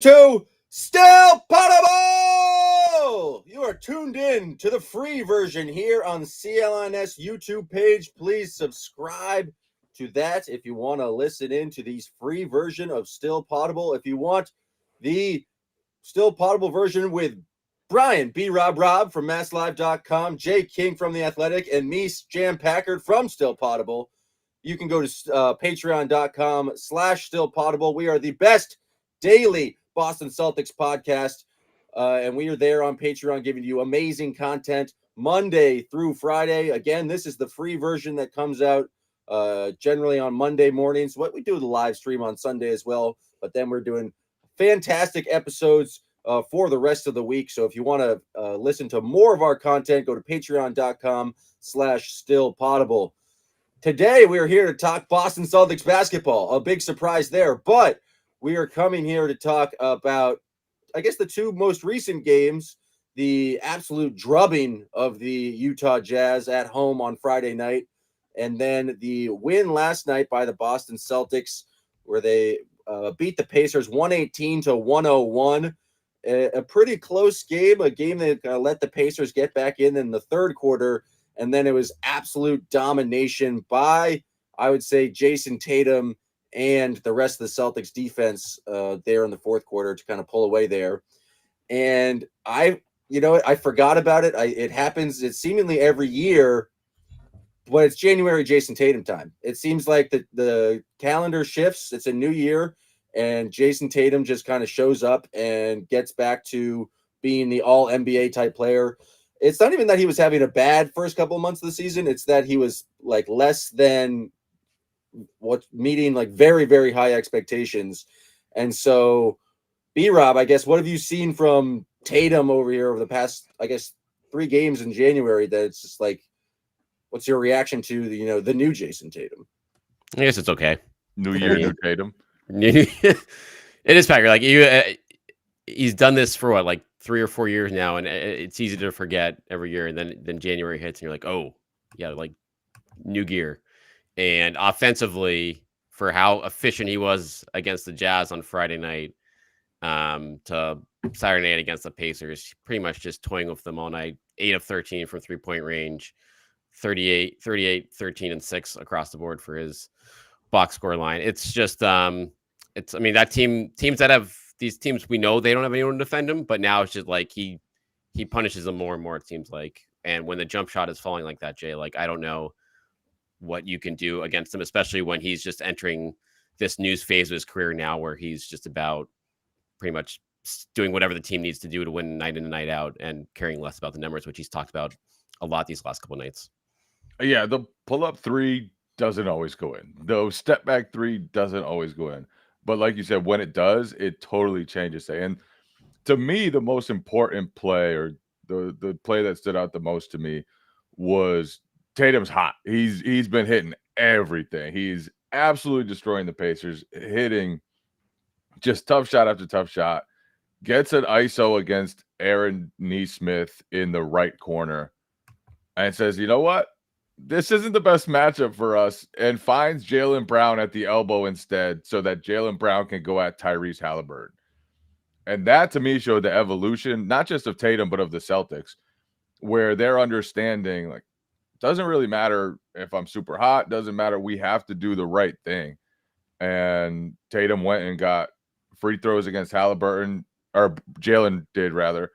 to Still Poddable! You are tuned in to the free version here on the CLNS YouTube page. Please subscribe to that if you want to listen in to these free version of Still Poddable. If you want the Still Poddable version with Brian B. Robb from MassLive.com, Jay King from The Athletic, and me, Jam Packard from Still Poddable, you can go to patreon.com/Still Poddable. We are the best daily Boston Celtics podcast, and we are there on Patreon giving you amazing content Monday through Friday. Again, this is the free version that comes out generally on Monday mornings. What we do the live stream on Sunday as well, but then we're doing fantastic episodes for the rest of the week. So if you want to listen to more of our content, go to patreon.com/Still Poddable. Today, we are here to talk Boston Celtics basketball. A big surprise there, but we are coming here to talk about, I guess, the two most recent games, the absolute drubbing of the Utah Jazz at home on Friday night, and then the win last night by the Boston Celtics, where they beat the Pacers 118-101. A pretty close game, a game that let the Pacers get back in the third quarter. And then it was absolute domination by, I would say, Jason Tatum and the rest of the Celtics defense there in the fourth quarter to kind of pull away there. And I forgot about it. It happens. It's seemingly every year, but it's January Jason Tatum time. It seems like the calendar shifts. It's a new year, and Jason Tatum just kind of shows up and gets back to being the all NBA type player. It's not even that he was having a bad first couple of months of the season. It's that he was like less than meeting like very, very high expectations. And so, B-Rob, I guess, what have you seen from Tatum over here over the past, I guess, 3 games in January that it's just like, what's your reaction to the new Jason Tatum? I guess it's okay. New year, new Tatum. It is, Packer. Like he's done this for what, like 3 or 4 years now, and it's easy to forget every year. And then January hits, and you're like, oh yeah, like new gear. And offensively, for how efficient he was against the Jazz on Friday night, to Saturday night against the Pacers, pretty much just toying with them all night. 8 of 13 from 3-point range, 38, 13, and 6 across the board for his box score line. It's just, that teams that have these teams, we know they don't have anyone to defend him, but now it's just like he punishes them more and more, it seems like. And when the jump shot is falling like that, Jay, like I don't know what you can do against him, especially when he's just entering this new phase of his career now where he's just about pretty much doing whatever the team needs to do to win night in and night out and caring less about the numbers, which he's talked about a lot these last couple of nights. Yeah, the pull-up 3 doesn't always go in. The step-back 3 doesn't always go in. But like you said, when it does, it totally changes it. And to me, the most important play, or the play that stood out the most to me, was Tatum's hot. He's been hitting everything. He's absolutely destroying the Pacers, hitting just tough shot after tough shot. Gets an ISO against Aaron Nesmith in the right corner and says, you know what? This isn't the best matchup for us, and finds Jaylen Brown at the elbow instead so that Jaylen Brown can go at Tyrese Halliburton. And that, to me, showed the evolution, not just of Tatum, but of the Celtics, where they're understanding, like, doesn't really matter if I'm super hot, doesn't matter. We have to do the right thing. And Tatum went and got free throws against Halliburton, or Jaylen did, rather.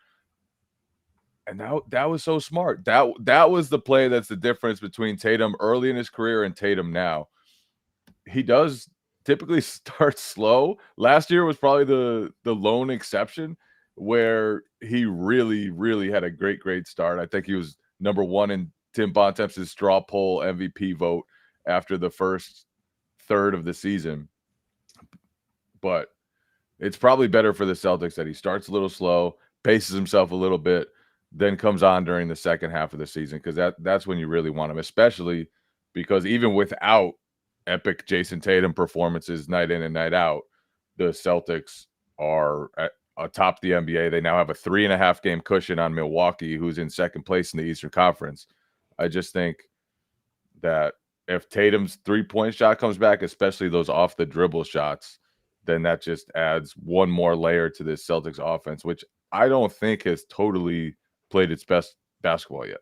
And that was so smart. That was the play that's the difference between Tatum early in his career and Tatum now. He does typically start slow. Last year was probably the lone exception where he really, really had a great start. I think he was number 1 in Tim Bontemps' straw poll MVP vote after the first third of the season. But it's probably better for the Celtics that he starts a little slow, paces himself a little bit, then comes on during the second half of the season, because that's when you really want him, especially because even without epic Jason Tatum performances night in and night out, the Celtics are atop the NBA. They now have a 3.5 game cushion on Milwaukee, who's in second place in the Eastern Conference. I just think that if Tatum's 3-point shot comes back, especially those off the dribble shots, then that just adds one more layer to this Celtics offense, which I don't think has totally played its best basketball yet.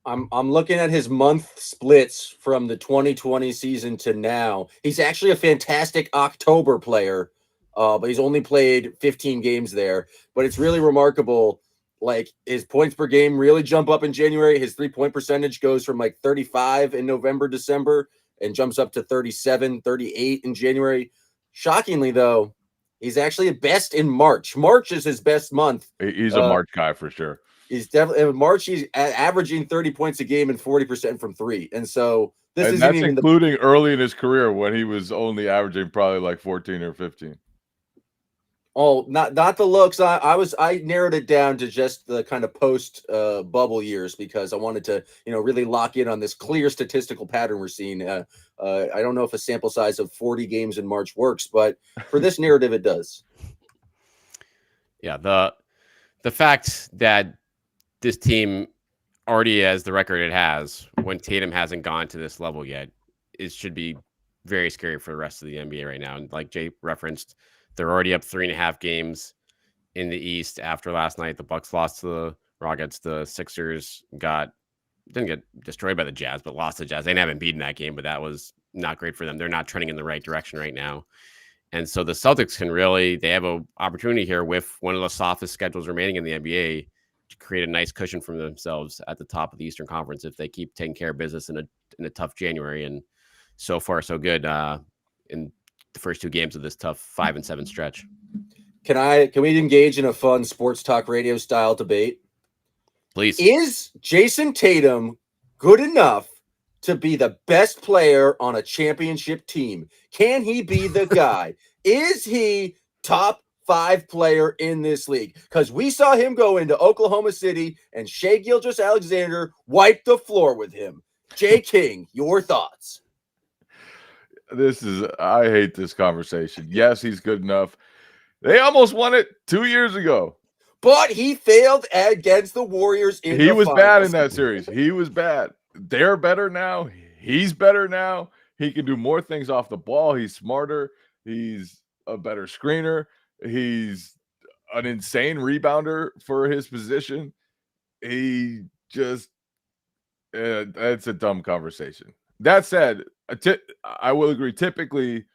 I'm looking at his month splits from the 2020 season to now. He's actually a fantastic October player, but he's only played 15 games there. But it's really remarkable. Like, his points per game really jump up in January. His 3-point percentage goes from like 35 in November, December, and jumps up to 37, 38 in January. Shockingly, though, he's actually at best in March. March is his best month. He's a March guy for sure. He's definitely in March. He's averaging 30 points a game and 40% from three. And so that's including early in his career when he was only averaging probably like 14 or 15. Oh, not the looks. I narrowed it down to just the kind of post bubble years because I wanted to, really lock in on this clear statistical pattern we're seeing. I don't know if a sample size of 40 games in March works, but for this narrative, it does. Yeah, the fact that this team already has the record it has when Tatum hasn't gone to this level yet, it should be very scary for the rest of the NBA right now. And like Jay referenced, they're already up 3.5 games in the East after last night. The Bucks lost to the Rockets. The Sixers didn't get destroyed by the Jazz, but lost to the Jazz. They haven't beaten that game, but that was not great for them. They're not trending in the right direction right now. And so the Celtics they have an opportunity here with one of the softest schedules remaining in the NBA to create a nice cushion for themselves at the top of the Eastern Conference if they keep taking care of business in a tough January. And so far, so good in the first 2 games of this tough 5-7 stretch. Can we engage in a fun sports talk radio style debate? Please. Is Jason Tatum good enough to be the best player on a championship team? Can he be the guy? Is he top 5 player in this league? Because we saw him go into Oklahoma City and Shai Gilgeous-Alexander wiped the floor with him. Jay King, your thoughts? I hate this conversation. Yes, he's good enough. They almost won it 2 years ago. But he failed against the Warriors in the was finals. Bad in that series. He was bad. They're better now. He's better now. He can do more things off the ball. He's smarter. He's a better screener. He's an insane rebounder for his position. He just it's a dumb conversation. That said, I will agree. Typically,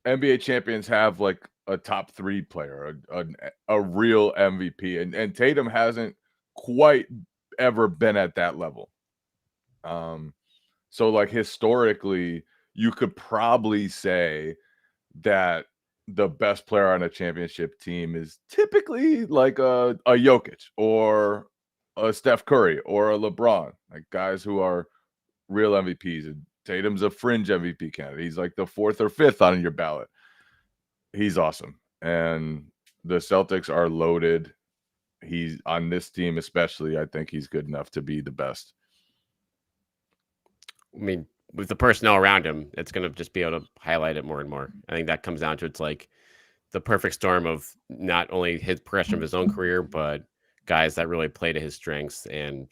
NBA champions have like a top 3 player, a real MVP, and Tatum hasn't quite ever been at that level. So like historically, you could probably say that the best player on a championship team is typically like a Jokic or a Steph Curry or a LeBron, like guys who are real MVPs. And Tatum's a fringe MVP candidate. He's like the 4th or 5th on your ballot. He's awesome. And the Celtics are loaded. He's on this team, especially. I think he's good enough to be the best. I mean, with the personnel around him, it's going to just be able to highlight it more and more. I think that comes down to it's like the perfect storm of not only his progression of his own career, but guys that really play to his strengths and,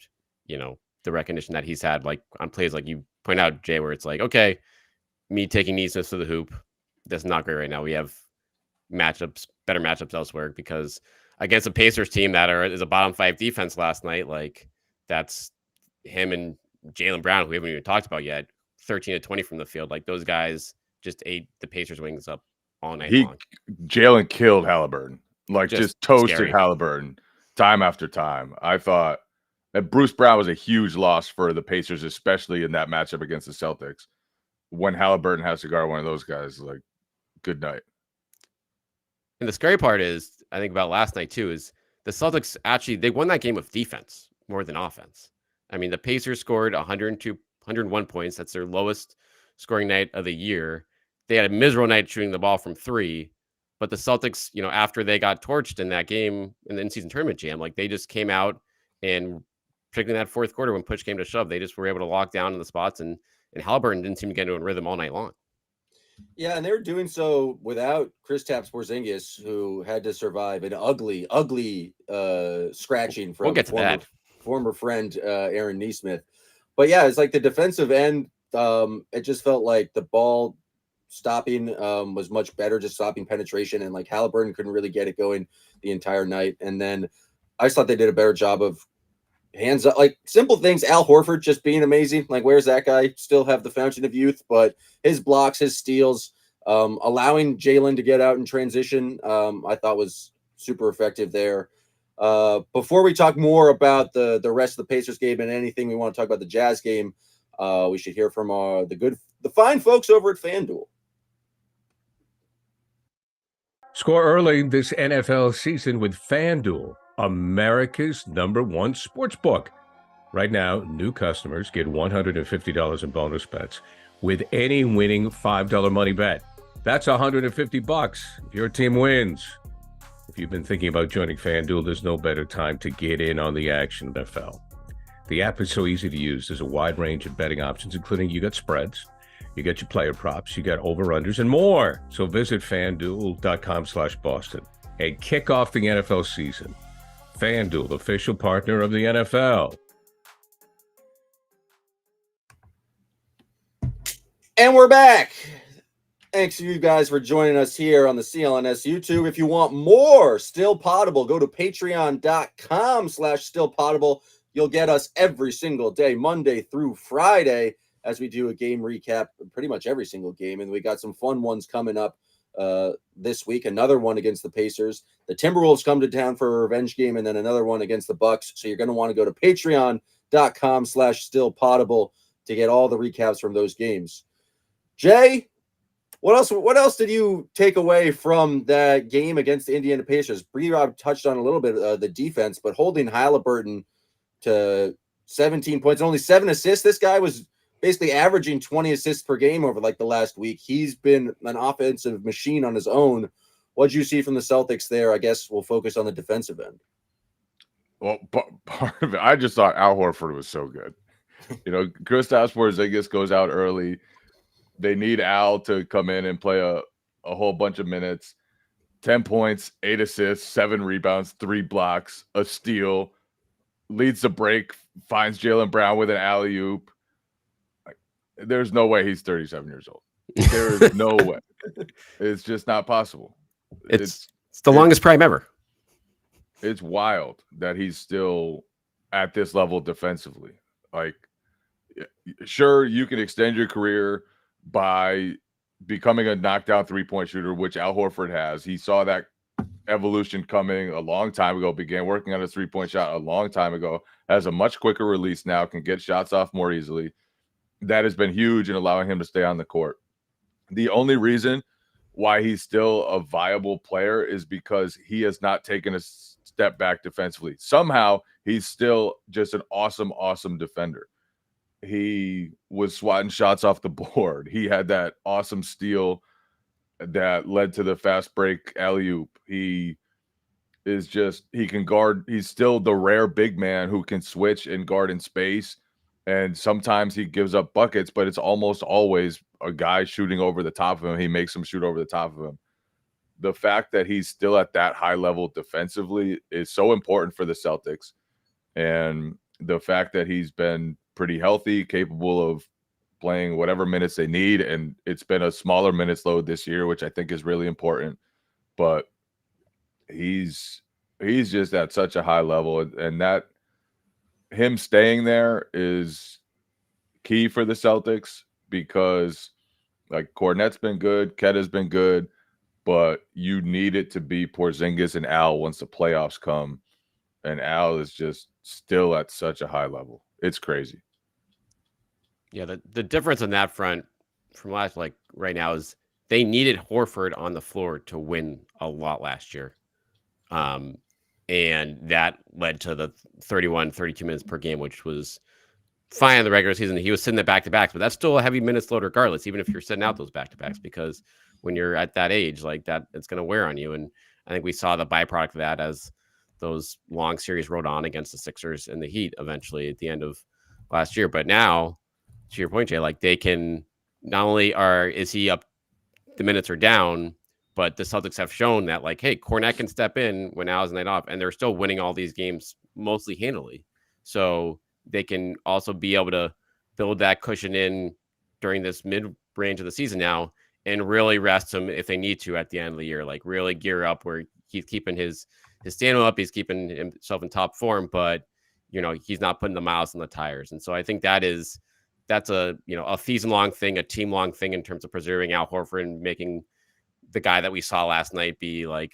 the recognition that he's had like on plays like you point out, Jay, where it's like, okay, me taking Nesmith to the hoop, that's not great right now. We have better matchups elsewhere because against a Pacers team that is a bottom 5 defense last night, like that's him and Jaylen Brown, who we haven't even talked about yet, 13 to 20 from the field. Like those guys just ate the Pacers wings up all night long. Jaylen killed Halliburton, like just toasted scary. Halliburton time after time. I thought that Bruce Brown was a huge loss for the Pacers, especially in that matchup against the Celtics. When Halliburton has to guard one of those guys, like, good night. And the scary part is, I think about last night too, is the Celtics they won that game with defense more than offense. I mean, the Pacers scored 101 points. That's their lowest scoring night of the year. They had a miserable night shooting the ball from 3, but the Celtics, after they got torched in that game in the in-season tournament jam, like they just came out and particularly in that 4th quarter when push came to shove, they just were able to lock down in the spots and Halliburton didn't seem to get into a rhythm all night long. Yeah, and they were doing so without Kristaps Porzingis, who had to survive an ugly scratching from we'll get to that. Former friend Aaron Nesmith. But yeah, it's like the defensive end. It just felt like the ball stopping was much better, just stopping penetration, and like Halliburton couldn't really get it going the entire night. And then I just thought they did a better job of hands up, like simple things. Al Horford just being amazing. Like, where's that guy? Still have the fountain of youth, but his blocks, his steals, allowing Jalen to get out in transition, I thought was super effective there. Before we talk more about the rest of the Pacers game and anything we want to talk about the Jazz game, we should hear from the fine folks over at FanDuel. Score early this NFL season with FanDuel, America's #1 sportsbook. Right now, new customers get $150 in bonus bets with any winning $5 money bet. That's $150 if your team wins. If you've been thinking about joining FanDuel, there's no better time to get in on the action, NFL. The app is so easy to use. There's a wide range of betting options, including you got spreads, you get your player props, you got over-unders, and more. So visit FanDuel.com/Boston and kick off the NFL season. FanDuel, official partner of the NFL. And we're back. Thanks to you guys for joining us here on the CLNS YouTube. If you want more Still Poddable, go to patreon.com/Still Poddable. You'll get us every single day, Monday through Friday, as we do a game recap, pretty much every single game. And we got some fun ones coming up this week. Another one against the Pacers. The Timberwolves come to town for a revenge game, and then another one against the Bucks. So you're going to want to go to patreon.com/Still Poddable to get all the recaps from those games. Jay, what else did you take away from that game against the Indiana Pacers? B-Rob touched on a little bit of the defense, but holding Halliburton to 17 points and only 7 assists. This guy was basically averaging 20 assists per game over like the last week. He's been an offensive machine on his own. What'd you see from the Celtics there? I guess we'll focus on the defensive end. Well, part of it, I just thought Al Horford was so good. Kristaps Porzingis goes out early. They need Al to come in and play a whole bunch of minutes. 10 points, 8 assists, 7 rebounds, 3 blocks, a steal, leads the break, finds Jaylen Brown with an alley-oop. There's no way he's 37 years old. There is no way. It's just not possible. It's the longest prime ever. It's wild that he's still at this level defensively. Like, sure, you can extend your career by becoming a knockdown three-point shooter, which Al Horford has. He saw that evolution coming a long time ago, began working on a three-point shot a long time ago, has a much quicker release now, can get shots off more easily. That has been huge in allowing him to stay on the court. The only reason why he's still a viable player is because he has not taken a step back defensively. Somehow, he's still just an awesome, awesome defender. He was swatting shots off the board. He had that awesome steal that led to the fast break alley-oop. He can guard. He's still the rare big man who can switch and guard in space. And sometimes he gives up buckets, but it's almost always a guy shooting over the top of him. He makes him shoot over the top of him. The fact that he's still at that high level defensively is so important for the Celtics. And the fact that he's been pretty healthy, capable of playing whatever minutes they need. And it's been a smaller minutes load this year, which I think is really important. But he's just at such a high level, and that him staying there is key for the Celtics because like Kornet's been good, Keta's been good, but you need it to be Porzingis and Al once the playoffs come. And Al is just still at such a high level. It's crazy. Yeah, the difference on that front from last, like right now, is they needed Horford on the floor to win a lot last year. And that led to the 31, 32 minutes per game, which was fine in the regular season. He was sitting there back-to-backs, but that's still a heavy minutes load regardless, even if you're sitting out those back-to-backs, because when you're at that age, like that, it's going to wear on you. And I think we saw the byproduct of that as those long series rode on against the Sixers and the Heat eventually at the end of last year. But now, to your point, Jay, like they can not only is he up, the minutes are down, but the Celtics have shown that, like, hey, Kornet can step in when Al's night off, and they're still winning all these games mostly handily. So they can also be able to build that cushion in during this mid-range of the season now and really rest him if they need to at the end of the year. Like really gear up where he's keeping his stamina up, he's keeping himself in top form, but he's not putting the miles on the tires. And so I think that's a season long thing, a team long thing in terms of preserving Al Horford and making the guy that we saw last night be like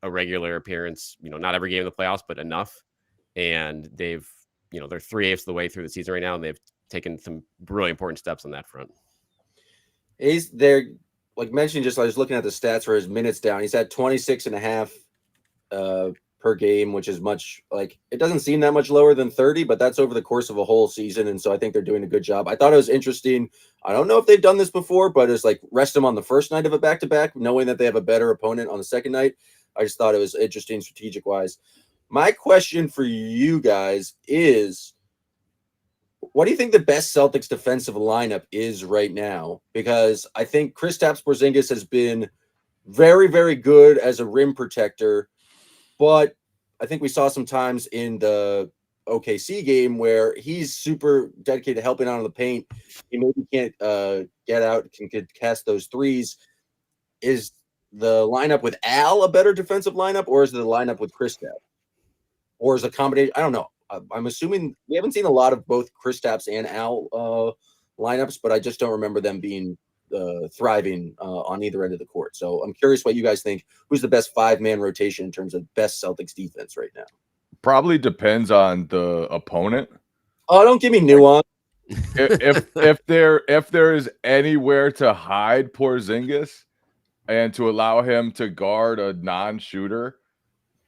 a regular appearance, not every game in the playoffs, but enough. And they're 3/8 of the way through the season right now, and they've taken some really important steps on that front. They're like mentioned, I was looking at the stats for his minutes down. He's had 26.5 per game, which is much, like, it doesn't seem that much lower than 30, but that's over the course of a whole season. And so I think they're doing a good job. I thought it was interesting. I don't know if they've done this before, but it's like rest them on the first night of a back-to-back, knowing that they have a better opponent on the second night. I just thought it was interesting strategic wise. My question for you guys is, what do you think the best Celtics defensive lineup is right now? Because I think Kristaps Porzingis has been very, very good as a rim protector, but I think we saw some times in the OKC game where he's super dedicated to helping out on the paint. He maybe can't get out, can cast those threes. Is the lineup with Al a better defensive lineup, or is it the lineup with Kristaps? Or is a combination? I don't know. I'm assuming we haven't seen a lot of both Kristaps and Al lineups, but I just don't remember them being thriving on either end of the court. So I'm curious what you guys think. Who's the best 5-man rotation in terms of best Celtics defense right now? Probably depends on the opponent. Oh, don't give me nuance. if there is anywhere to hide Porzingis and to allow him to guard a non-shooter,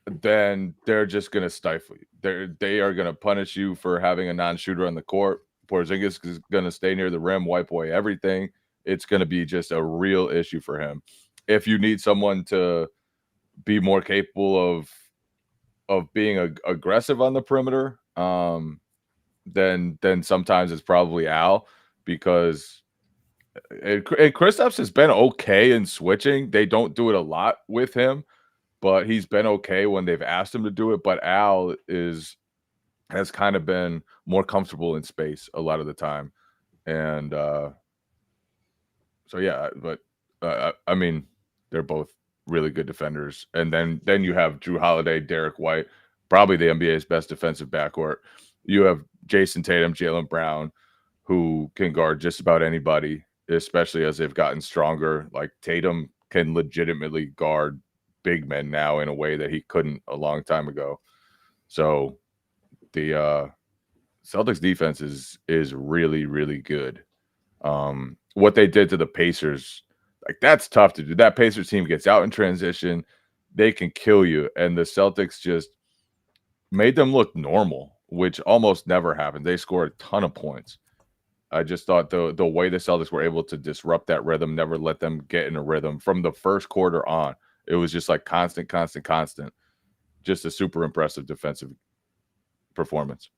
then they're just going to stifle you. They are going to punish you for having a non-shooter on the court. Porzingis is going to stay near the rim, wipe away everything. It's going to be just a real issue for him. If you need someone to be more capable of being aggressive on the perimeter, then sometimes it's probably Al, because Kristaps has been okay in switching. They don't do it a lot with him, but he's been okay when they've asked him to do it. But Al has kind of been more comfortable in space a lot of the time. And so, yeah, but I mean, they're both really good defenders. And then you have Drew Holiday, Derek White, probably the NBA's best defensive backcourt. You have Jason Tatum, Jaylen Brown, who can guard just about anybody, especially as they've gotten stronger. Like Tatum can legitimately guard big men now in a way that he couldn't a long time ago. So the Celtics defense is really, really good. What they did to the Pacers, like, that's tough to do. That Pacers team gets out in transition, they can kill you, and the Celtics just made them look normal, which almost never happened. They scored a ton of points. I just thought the way the Celtics were able to disrupt that rhythm, never let them get in a rhythm from the first quarter on. It was just like constant. Just a super impressive defensive performance.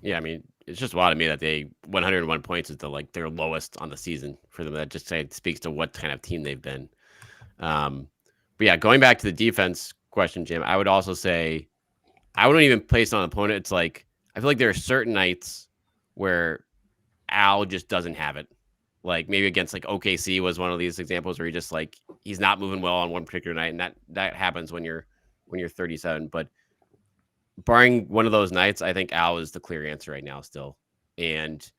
Yeah, I mean, it's just wild to me that 101 points is their lowest on the season for them. That just speaks to what kind of team they've been. But yeah, going back to the defense question, Jim, I would also say I wouldn't even place it on an opponent. It's like, I feel like there are certain nights where Al just doesn't have it. Like maybe against OKC was one of these examples where he's not moving well on one particular night, and that happens when you're 37. But barring one of those nights, I think Al is the clear answer right now still. And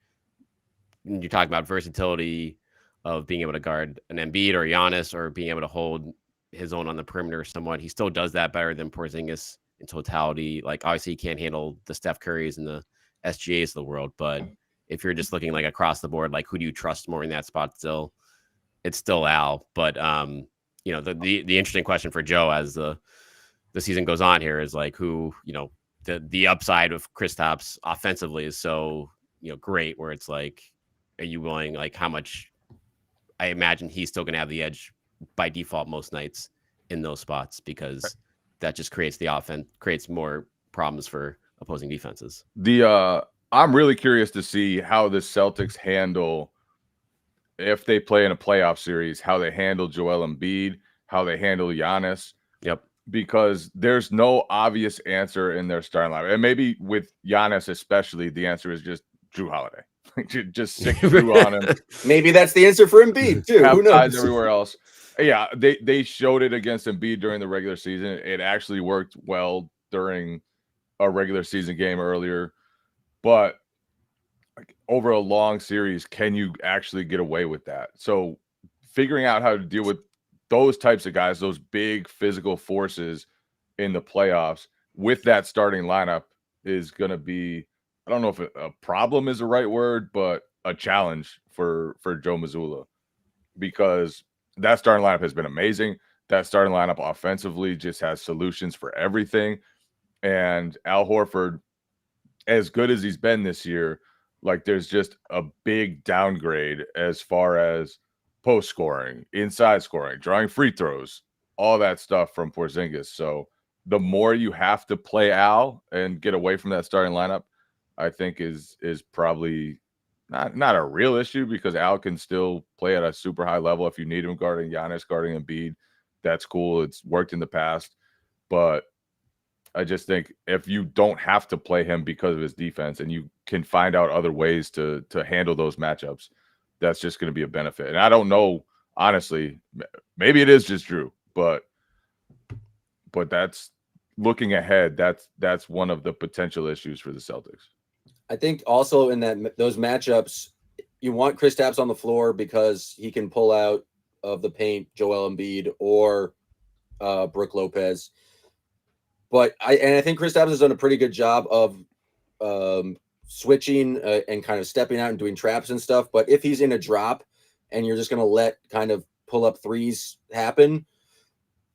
you're talking about versatility of being able to guard an Embiid or Giannis, or being able to hold his own on the perimeter somewhat. He still does that better than Porzingis in totality. Like, obviously he can't handle the Steph Currys and the SGAs of the world, but if you're just looking across the board, who do you trust more in that spot still? It's still Al. But the interesting question for Joe as the season goes on here is who, the upside of Kristaps offensively is so, great, where it's are you willing, how much? I imagine he's still going to have the edge by default most nights in those spots, because that just creates more problems for opposing defenses. I'm really curious to see how the Celtics handle, if they play in a playoff series, how they handle Joel Embiid, how they handle Giannis. Yep. Because there's no obvious answer in their starting lineup. And maybe with Giannis especially, the answer is just Drew Holiday. just sick through on him. Maybe that's the answer for Embiid too. Who knows? Everywhere else. Yeah, they showed it against Embiid during the regular season. It actually worked well during a regular season game earlier, but like, over a long series, can you actually get away with that? So figuring out how to deal with those types of guys, those big physical forces in the playoffs with that starting lineup is going to be, I don't know if a problem is the right word, but a challenge for Joe Mazzulla, because that starting lineup has been amazing. That starting lineup offensively just has solutions for everything. And Al Horford, as good as he's been this year, like there's just a big downgrade as far as post scoring, inside scoring, drawing free throws, all that stuff from Porzingis. So the more you have to play Al and get away from that starting lineup, I think is probably not a real issue, because Al can still play at a super high level if you need him guarding Giannis, guarding Embiid. That's cool. It's worked in the past. But I just think if you don't have to play him because of his defense and you can find out other ways to handle those matchups, that's just going to be a benefit. And I don't know, honestly, maybe it is just Drew, but that's looking ahead. That's one of the potential issues for the Celtics. I think also in those matchups, you want Kristaps on the floor because he can pull out of the paint Joel Embiid or Brook Lopez. But I think Kristaps has done a pretty good job of switching and kind of stepping out and doing traps and stuff. But if he's in a drop and you're just going to let kind of pull up threes happen,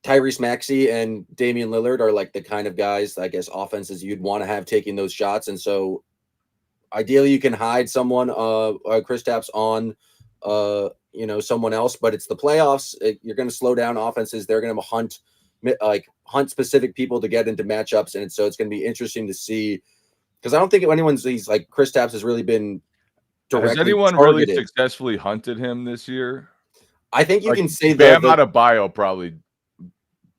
Tyrese Maxey and Damian Lillard are like the kind of guys, I guess, offenses you'd want to have taking those shots. And so ideally you can hide someone, Kristaps on, someone else, but it's the playoffs. You're going to slow down offenses. They're going to hunt specific people to get into matchups. And so it's going to be interesting to see, because I don't think he's like Kristaps has really been directly Has anyone targeted. really successfully hunted him this year? I think you can say Bam Adebayo probably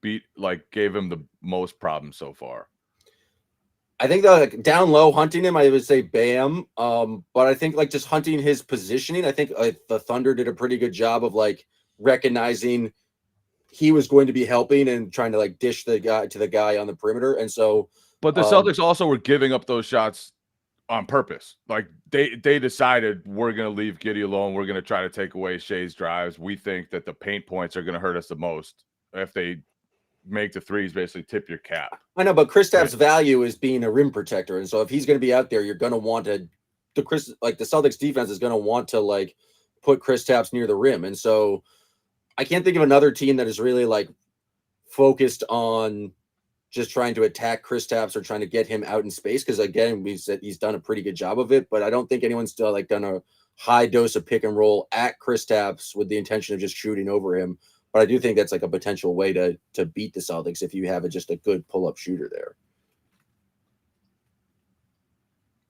gave him the most problems so far. I think down low hunting him, I would say Bam. But I think just hunting his positioning, I think the Thunder did a pretty good job of recognizing he was going to be helping and trying to dish the guy on the perimeter. And so, but the Celtics also were giving up those shots on purpose. They decided, we're going to leave Giddey alone. We're going to try to take away Shea's drives. We think that the paint points are going to hurt us the most. If they make the threes, basically tip your cap. I know, but Kristaps' value is being a rim protector. And so if he's going to be out there, you're going to want to the Celtics defense is going to want to put Kristaps near the rim. And so I can't think of another team that is really focused on just trying to attack Kristaps or trying to get him out in space. Because again, we said he's done a pretty good job of it, but I don't think anyone's still done a high dose of pick and roll at Kristaps with the intention of just shooting over him. But I do think that's a potential way to beat the Celtics if you have just a good pull-up shooter there.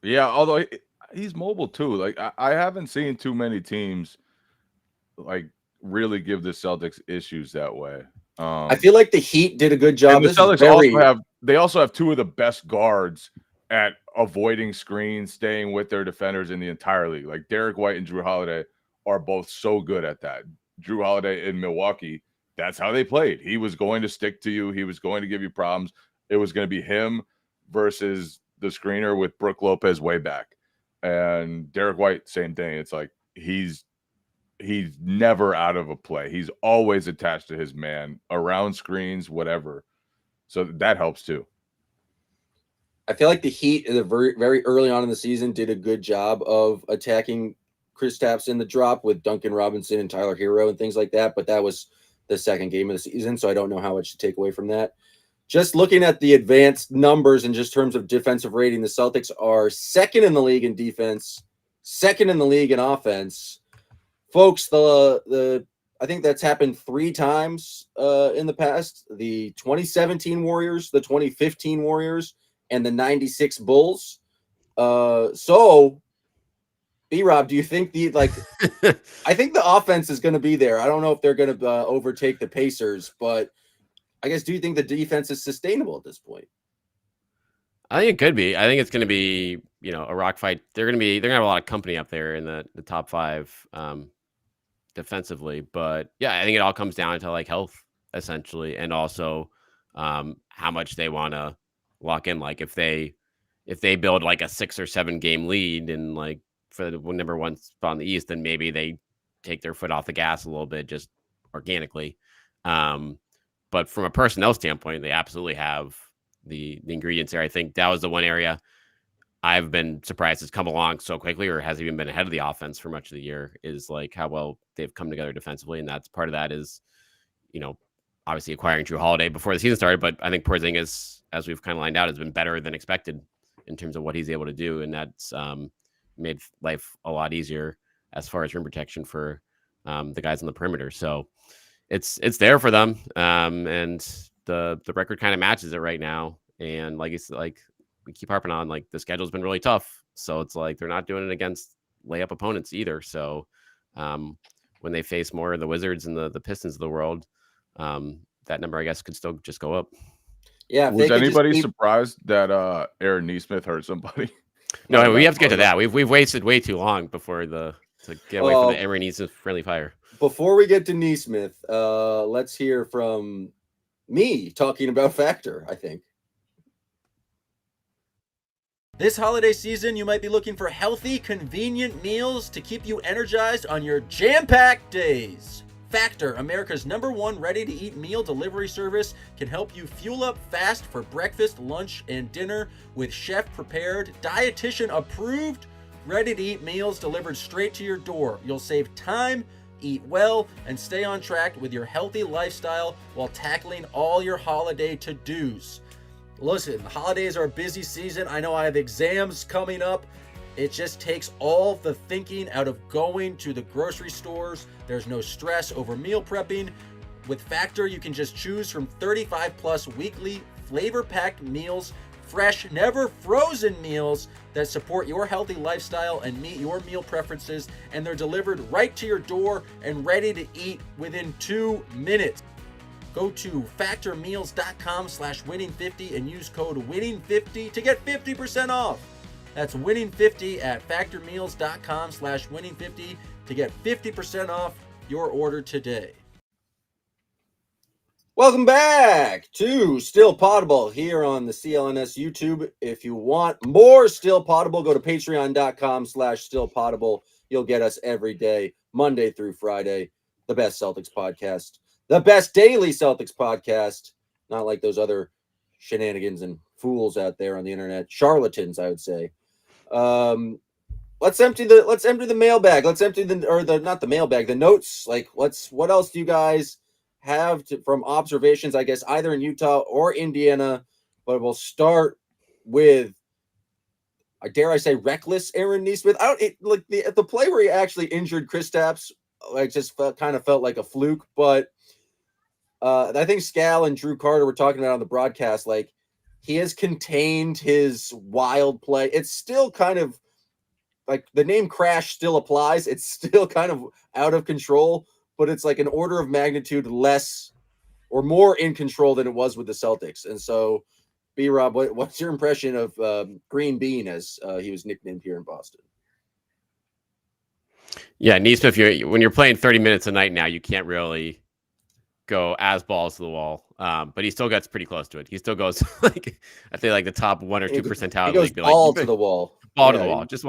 Yeah, although he's mobile too. I haven't seen too many teams really give the Celtics issues that way. I feel like the Heat did a good job. And the Celtics also have two of the best guards at avoiding screens, staying with their defenders in the entire league. Derek White and Drew Holiday are both so good at that. Drew Holiday in Milwaukee, that's how they played. He was going to stick to you. He was going to give you problems. It was going to be him versus the screener with Brook Lopez way back. And Derek White, same thing. It's he's never out of a play. He's always attached to his man, around screens, whatever. So that helps too. I feel like the Heat, very, very early on in the season, did a good job of attacking Kristaps in the drop with Duncan Robinson and Tyler Hero and things like that. But that was the second game of the season, so I don't know how much to take away from that. Just looking at the advanced numbers in just terms of defensive rating, the Celtics are second in the league in defense, second in the league in offense. Folks, I think that's happened 3 times in the past. The 2017 Warriors, the 2015 Warriors, and the 96 Bulls. So B-Rob, do you think I think the offense is going to be there. I don't know if they're going to overtake the Pacers, but I guess, do you think the defense is sustainable at this point? I think it could be. I think it's going to be, a rock fight. They're going to have a lot of company up there in the top 5 defensively. But yeah, I think it all comes down to like health essentially, and also how much they want to lock in. Like if they build like a 6 or 7 game lead and like for the number 1 spot in the East, then maybe they take their foot off the gas a little bit just organically. But from a personnel standpoint, they absolutely have the ingredients there. I think that was the one area I've been surprised has come along so quickly, or has even been ahead of the offense for much of the year, is like how well they've come together defensively. And that's part of that is, obviously acquiring Drew Holiday before the season started. But I think Porzingis, as we've kind of lined out, has been better than expected in terms of what he's able to do. And that's made life a lot easier as far as rim protection for the guys on the perimeter. So it's there for them. And the record kind of matches it right now. And like it's like we keep harping on, like the schedule's been really tough. So it's like they're not doing it against layup opponents either. So when they face more of the Wizards and the Pistons of the world, that number, I guess, could still just go up. Yeah. Was anybody surprised that Aaron Nesmith hurt somebody? No, we have to get to that. We've wasted way too long before to get away from the Aaron Nesmith friendly fire. Before we get to Nesmith, let's hear from me talking about Factor, I think. This holiday season, you might be looking for healthy, convenient meals to keep you energized on your jam-packed days. Factor, America's #1 ready-to-eat meal delivery service, can help you fuel up fast for breakfast, lunch, and dinner with chef-prepared, dietitian-approved, ready-to-eat meals delivered straight to your door. You'll save time, eat well, and stay on track with your healthy lifestyle while tackling all your holiday to-dos. Listen, the holidays are a busy season. I know I have exams coming up. It just takes all the thinking out of going to the grocery stores. There's no stress over meal prepping. With Factor, you can just choose from 35 plus weekly flavor-packed meals, fresh, never frozen meals that support your healthy lifestyle and meet your meal preferences, and they're delivered right to your door and ready to eat within 2 minutes. Go to factormeals.com/winning50 and use code winning50 to get 50% off. That's winning50 at factormeals.com/winning50 to get 50% off your order today. Welcome back to Still Poddable here on the CLNS YouTube. If you want more Still Poddable, go to patreon.com/stillpoddable. You'll get us every day, Monday through Friday, the best Celtics podcast, the best daily Celtics podcast, not like those other shenanigans and fools out there on the internet, charlatans, I would say. Let's empty the mailbag. Let's empty the notes. Like, what else do you guys have from observations, I guess, either in Utah or Indiana? But we'll start with, dare I say, reckless Aaron Nesmith. The play where he actually injured Kristaps, kind of felt like a fluke. But I think Scal and Drew Carter were talking about on the broadcast, like, he has contained his wild play. It's still kind of like the name Crash still applies. It's still kind of out of control, but it's like an order of magnitude less or more in control than it was with the Celtics. And so, B-Rob, what's your impression of Green Bean, as he was nicknamed here in Boston? Yeah, Nesmith, when you're playing 30 minutes a night now, you can't really go as balls to the wall, but he still gets pretty close to it. He still goes I feel like the top 1 or 2 percentile. He goes ball to the wall, to the wall. Just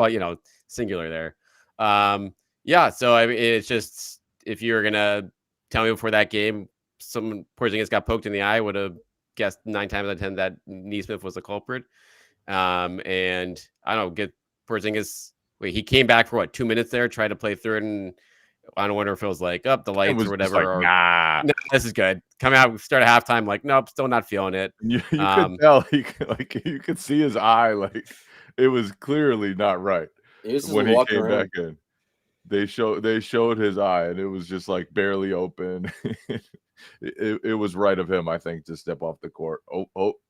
singular there. So I mean, it's just, if you were gonna tell me before that game, some Porzingis got poked in the eye, would have guessed 9 times out of 10 that Nesmith was the culprit. And I don't get Porzingis. Wait, he came back for 2 minutes there, tried to play through it, and I don't wonder if it was like up the lights or whatever. Nah, no, this is good. Come out, start at halftime. Like, nope, still not feeling it. You could tell. You could see his eye. Like, it was clearly not right when he came back in. They showed his eye, and it was just like barely open. it was right of him, I think, to step off the court.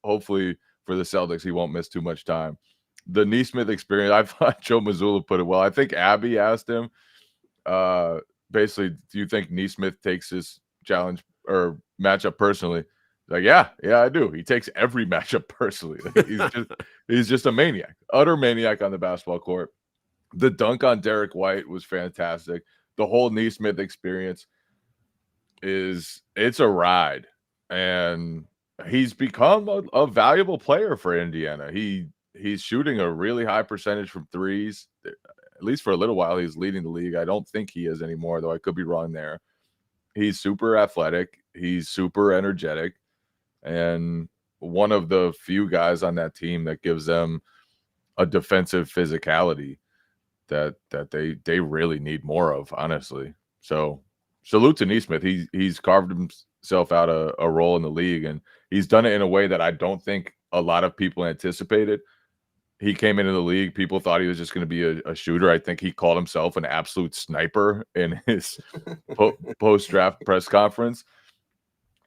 Hopefully for the Celtics, he won't miss too much time. The Nesmith experience, I thought Joe Mazzulla put it well. I think Abby asked him, basically, do you think Nesmith takes this challenge or matchup personally? Like, yeah, I do. He takes every matchup personally. Like, he's just a maniac, utter maniac on the basketball court. The dunk on Derek White was fantastic. The whole Nesmith experience it's a ride, and he's become a valuable player for Indiana. He's shooting a really high percentage from threes. At least for a little while, he's leading the league. I don't think he is anymore, though I could be wrong there. He's super athletic. He's super energetic, and one of the few guys on that team that gives them a defensive physicality that they really need more of, honestly. So salute to Nesmith. He's carved himself out a role in the league, and he's done it in a way that I don't think a lot of people anticipated. He came into the league, people thought he was just going to be a shooter. I think he called himself an absolute sniper in his post-draft press conference.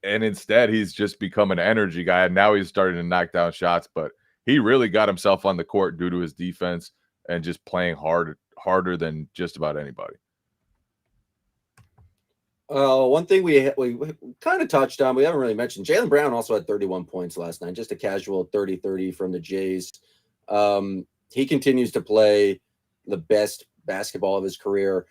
And instead, he's just become an energy guy, and now he's starting to knock down shots. But he really got himself on the court due to his defense and just playing harder than just about anybody. One thing we kind of touched on, we haven't really mentioned, Jaylen Brown also had 31 points last night, just a casual 30-30 from the Jays. He continues to play the best basketball of his career.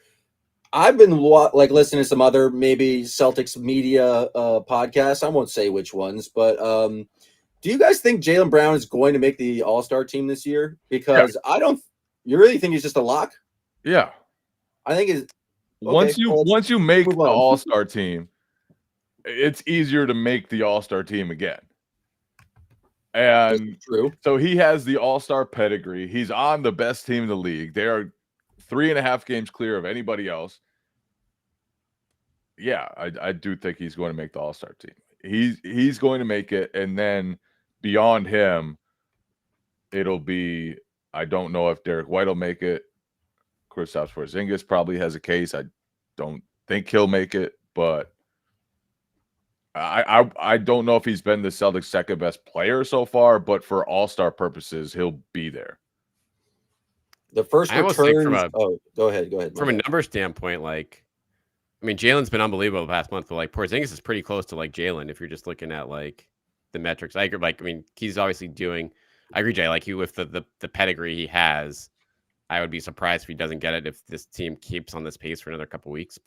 I've been listening to some other maybe Celtics media podcasts. I won't say which ones, but do you guys think Jaylen Brown is going to make the All-Star team this year? Because you really think he's just a lock? Yeah. I think it's once you make the All-Star team, it's easier to make the All-Star team again. And true. So he has the All-Star pedigree. He's on the best team in the league. They are 3.5 games clear of anybody else. Yeah, I do think he's going to make the All-Star team. He's going to make it, and then beyond him, it'll be, I don't know if Derek White will make it. Kristaps Porzingis probably has a case. I don't think he'll make it, but I don't know if he's been the Celtics' second best player so far, but for All-Star purposes, he'll be there. The first return. Go ahead. From a number standpoint, Jalen's been unbelievable the past month, but Porzingis is pretty close to Jalen if you're just looking at the metrics. I agree. He's obviously doing. I agree, Jay. With the pedigree he has, I would be surprised if he doesn't get it if this team keeps on this pace for another couple weeks.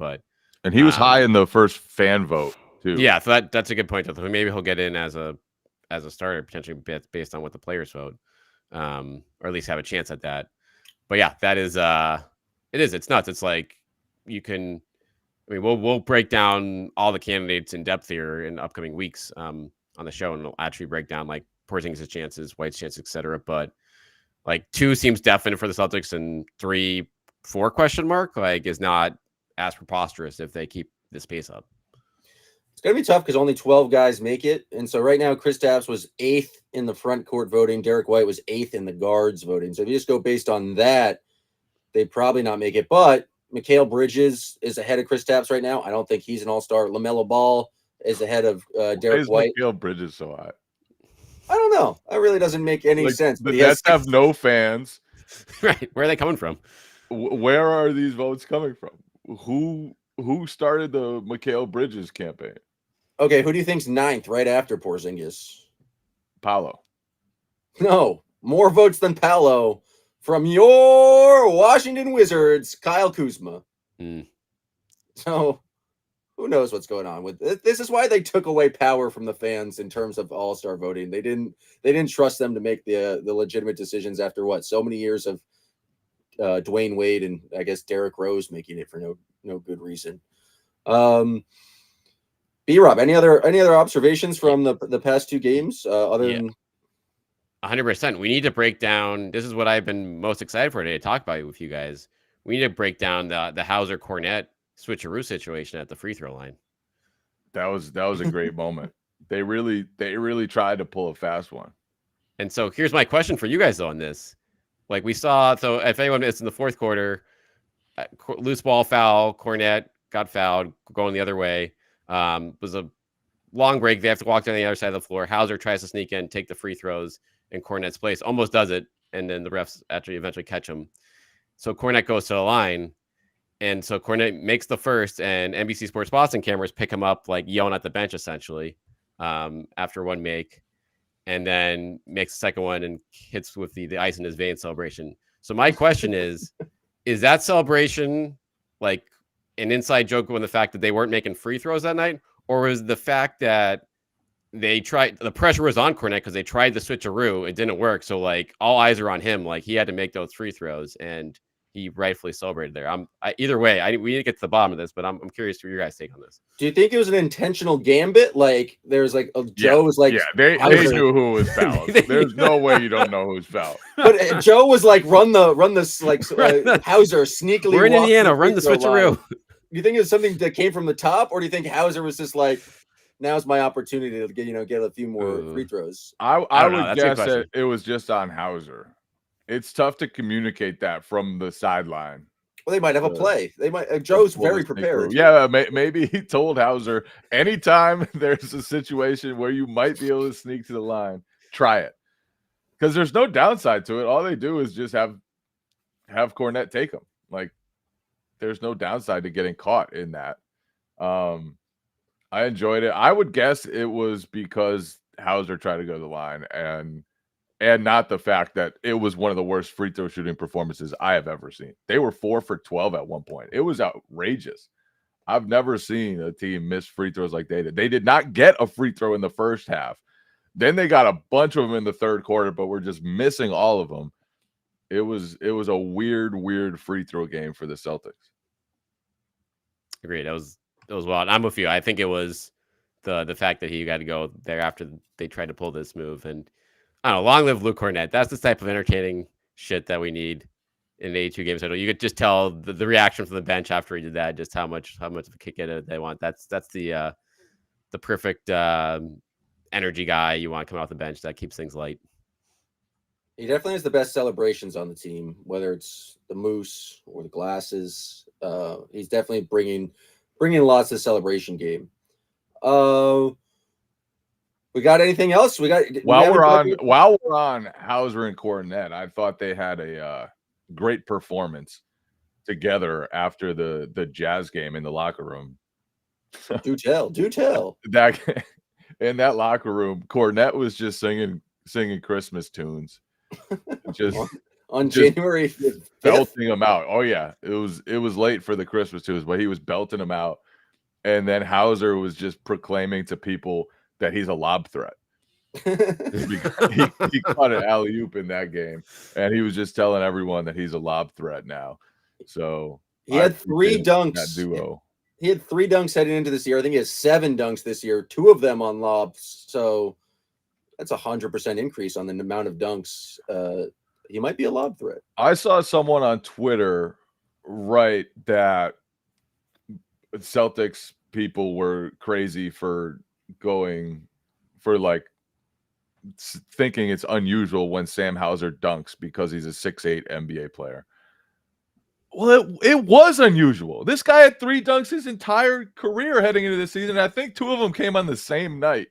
And he was high in the first fan vote too. Yeah, so that's a good point. Maybe he'll get in as a starter potentially based on what the players vote, or at least have a chance at that. But yeah, that is it's nuts. It's you can. We'll break down all the candidates in depth here in upcoming weeks on the show, and we'll actually break down Porzingis' chances, White's chances, etc. But 2 seems definite for the Celtics, and 3, 4 question mark is not as preposterous if they keep this pace up. It's gonna be tough because only 12 guys make it, and so right now Kristaps was 8th in the front court voting. Derek White was 8th in the guards voting. So if you just go based on that, they'd probably not make it. But Mikal Bridges is ahead of Kristaps right now. I don't think he's an all-star. LaMelo Ball is ahead of Derek White. Mikal Bridges so high? I don't know. That really doesn't make any sense. The Nets have no fans. Right. Where are they coming from? Where are these votes coming from? Who started the Mikal Bridges campaign? Okay, who do you think's 9th right after Porzingis? Paolo. No, more votes than Paolo from your Washington Wizards, Kyle Kuzma. So who knows what's going on with this? This is why they took away power from the fans in terms of all-star voting. They didn't trust them to make the legitimate decisions after so many years of Dwayne Wade and I guess Derrick Rose making it for no good reason. B-Rob, any other observations from the past 2 games other than 100%. We need to break down. This is what I've been most excited for today to talk about with you guys. We need to break down the Hauser Cornet switcheroo situation at the free throw line. That was a great moment. They really tried to pull a fast one. And so here's my question for you guys though on this. We saw, so if anyone missed in the fourth quarter, loose ball foul, Cornet got fouled, going the other way. Was a long break. They have to walk down the other side of the floor. Hauser tries to sneak in, take the free throws in Cornet's place, almost does it, and then the refs actually eventually catch him. So Cornet goes to the line, and so Cornet makes the first, and NBC Sports Boston cameras pick him up, yelling at the bench, essentially. after one make, and then makes the second one and hits with the ice in his vein celebration. So my question is that celebration like an inside joke on the fact that they weren't making free throws that night, or was the fact that they tried, the pressure was on Kornet because they tried the switcheroo, it didn't work, so like all eyes are on him, like he had to make those free throws and he rightfully celebrated there. Either way, we need to get to the bottom of this, but I'm curious to your guys' take on this. Do you think it was an intentional gambit? Like there's like Joe was like, they knew who was fouled. There's no way you don't know who's fouled. But Joe was like, run this like Hauser sneakily. We're in Indiana, run the switcheroo. Do you think it was something that came from the top, or do you think Hauser was just like, now's my opportunity to get a few more free throws? I would guess that it was just on Hauser. It's tough to communicate that from the sideline. Well, they might have a play. They might. Joe's very prepared. Yeah, maybe he told Hauser, anytime there's a situation where you might be able to sneak to the line, try it, because there's no downside to it. All they do is just have Kornet take them. Like, there's no downside to getting caught in that. I enjoyed it. I would guess it was because Hauser tried to go to the line and not the fact that it was one of the worst free throw shooting performances I have ever seen. They were 4 for 12 at one point. It was outrageous. I've never seen a team miss free throws like they did. They did not get a free throw in the first half. Then they got a bunch of them in the third quarter, but we're just missing all of them. It was a weird free throw game for the Celtics. Agreed. That was wild. I'm with you. I think it was the fact that he got to go there after they tried to pull this move. And I don't know, long live Luke Kornet. That's the type of entertaining shit that we need in an 82 game schedule. You could just tell the reaction from the bench after he did that, just how much of a kick it they want. That's the perfect energy guy you want coming off the bench that keeps things light. He definitely has the best celebrations on the team, whether it's the moose or the glasses. He's definitely bringing lots of celebration game. We got anything else? While we're on Hauser and Kornet, I thought they had a great performance together after the Jazz game in the locker room. Do tell. That in that locker room, Kornet was just singing Christmas tunes, just on January 5th. belting them out. Oh yeah, it was late for the Christmas tunes, but he was belting them out, and then Hauser was just proclaiming to people that he's a lob threat. he caught an alley-oop in that game, and he was just telling everyone that he's a lob threat now. So he had 3 dunks. That duo. He had 3 dunks heading into this year. I think he has 7 dunks this year, 2 of them on lobs. So that's 100% increase on the amount of dunks. He might be a lob threat. I saw someone on Twitter write that Celtics people were crazy for thinking it's unusual when Sam Hauser dunks because he's a 6'8" NBA player. Well, it was unusual. This guy had 3 dunks his entire career heading into this season. I think 2 of them came on the same night.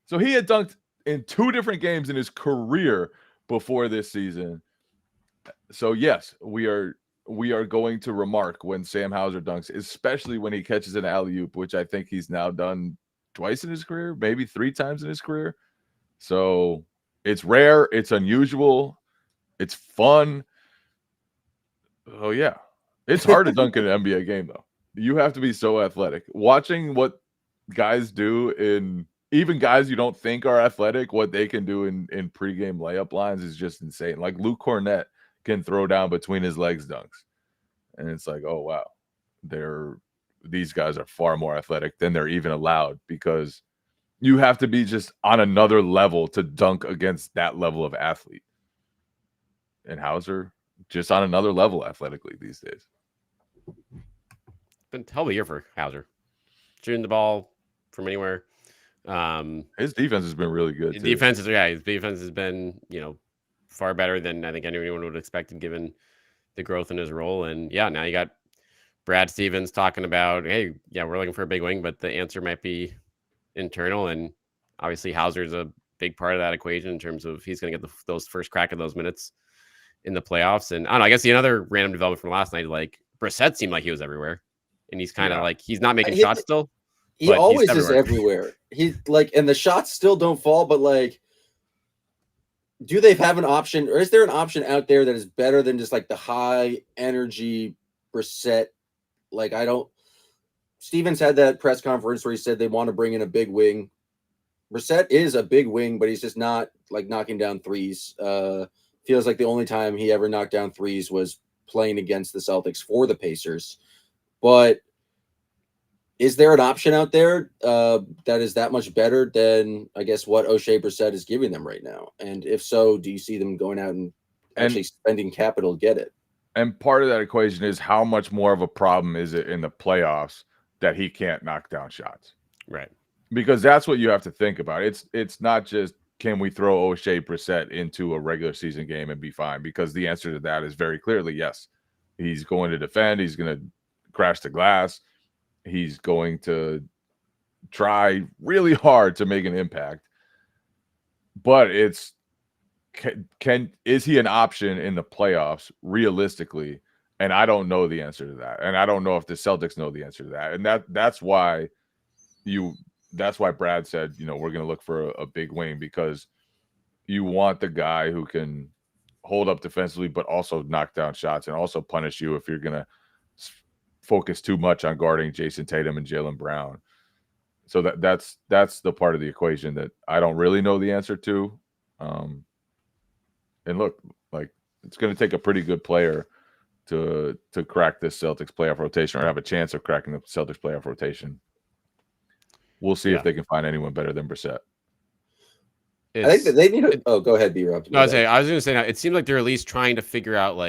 So he had dunked in 2 different games in his career before this season. So yes, we are going to remark when Sam Hauser dunks, especially when he catches an alley-oop, which I think he's now done twice in his career, maybe 3 times in his career. So it's rare, it's unusual, it's fun. Oh yeah, it's hard to dunk in an NBA game though. You have to be so athletic. Watching what guys do even guys you don't think are athletic, what they can do in pregame layup lines is just insane. Like Luke Kornet can throw down between his legs dunks, and it's like, oh wow, these guys are far more athletic than they're even allowed, because you have to be just on another level to dunk against that level of athlete. And Hauser just on another level athletically these days. Been a hell of a year for Hauser, shooting the ball from anywhere. His defense has been really good. His defense has been, far better than I think anyone would have expected given the growth in his role. And yeah, now you got Brad Stevens talking about, hey, yeah, we're looking for a big wing, but the answer might be internal. And obviously Hauser's a big part of that equation in terms of he's going to get those first crack at those minutes in the playoffs. And I don't know, I guess the other random development from last night, like Brissett seemed like he was everywhere, and he's kind of like, he's not making shots still. He but always he's is everywhere. He and the shots still don't fall, but do they have an option, or is there an option out there that is better than just the high energy Brissett? Stevens had that press conference where he said they want to bring in a big wing. Brissett is a big wing, but he's just not knocking down threes. Feels like the only time he ever knocked down threes was playing against the Celtics for the Pacers. But is there an option out there that is that much better than, I guess, what O'Shea Brissett is giving them right now? And if so, do you see them going out and actually spending capital to get it? And part of that equation is how much more of a problem is it in the playoffs that he can't knock down shots? Right. Because that's what you have to think about. It's not just, can we throw O'Shea Brissett into a regular season game and be fine? Because the answer to that is very clearly yes. He's going to defend. He's going to crash the glass. He's going to try really hard to make an impact. But is he an option in the playoffs realistically? And I don't know the answer to that. And I don't know if the Celtics know the answer to that. And that's why Brad said, we're going to look for a big wing, because you want the guy who can hold up defensively, but also knock down shots and also punish you if you're going to focus too much on guarding Jason Tatum and Jaylen Brown. So that's the part of the equation that I don't really know the answer to. And look, it's going to take a pretty good player to crack this Celtics playoff rotation, or have a chance of cracking the Celtics playoff rotation. We'll see if they can find anyone better than Brissett. I think that they need go ahead, B-Rob. No, I was going to say now, it seems like they're at least trying to figure out,